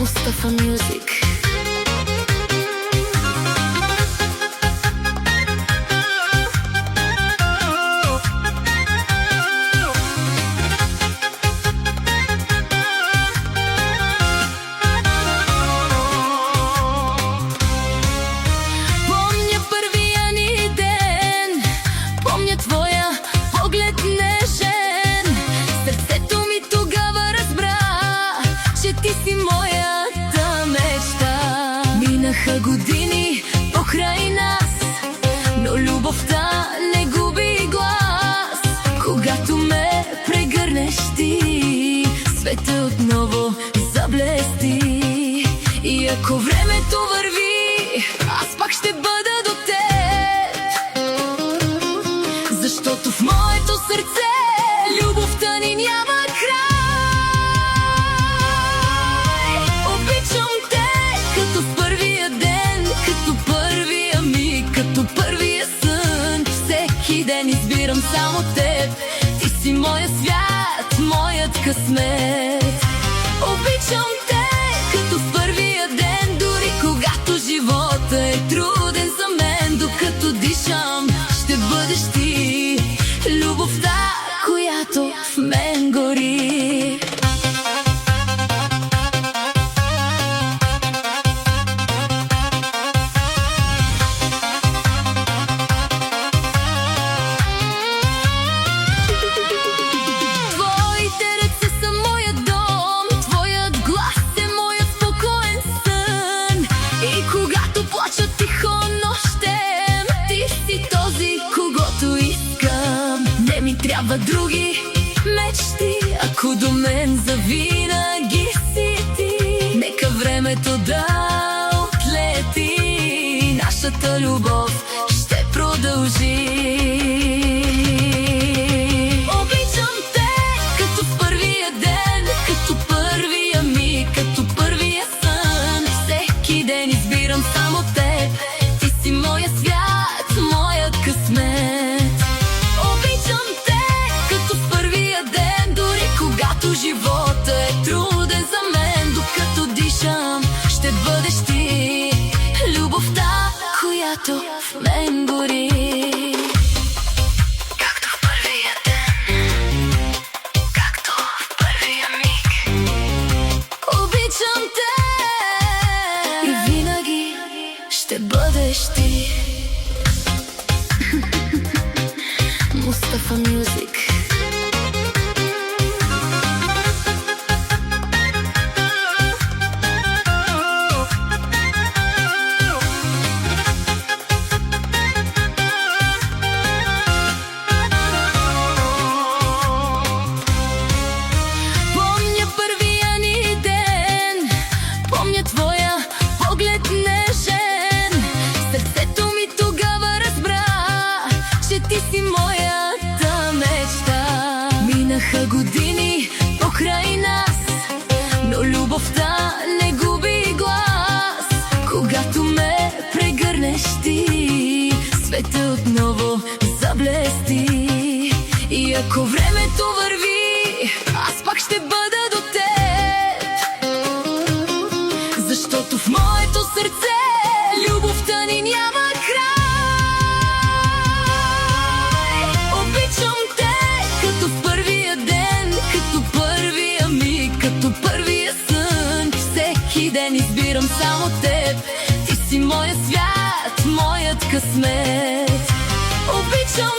Mustafa Music. Помня първия ни ден, помня твоя поглед нежен. Сърцето ми тогава разбра, че ти си моята мечта. Минаха години покрай нас, но любовта не губи глас. Когато ме прегърнеш ти, света отново заблести. И ако времето върви, аз пак ще бъда до теб, защото в моето сърце любовта ни няма край. Обичам те като в първия ден, като първия миг, като първия сън. Всеки ден избирам само теб, ти си моя свят, моят късмет. Обичам те като в първия ден, дори когато живота е труден за мен. Докато дишам, ще бъдеш ти, любовта, която в мен гори. Твоите ръце са моят дом, твоят глас е моят спокоен сън. И когато плача тихо нощем, ти си този, когото искам. Не ми трябва други мечти, ако до мен завинаги си ти. Нека времето да отлети, нашата любов ще продължи. Обичам те като в първия ден, като първия миг, като първия сън. Всеки ден избирам само теб, ти си моя свят, моят късмет. Обичам те като в първия ден, дори когато живота е труден за мен. Докато дишам, ще бъдеш ти, любовта, която в мен гори. Както в първия ден, както в първия миг. Обичам те и винаги ще бъдеш ти. Mustafa Music. Помня първия ни ден, помня твоя поглед нежен. Сърцето ми тогава разбра, че ти си моята мечта. Минаха години покрай нас, но любовта не губи глас. Когато ме прегърнеш ти, света отново заблести. И ако времето върви, аз пак ще бъда до теб, защото в моето сърце любовта ни няма край. Обичам те като в първия ден, като първия миг, като първия сън. Всеки ден избирам само теб, ти си моя свят, моят късмет. Обичам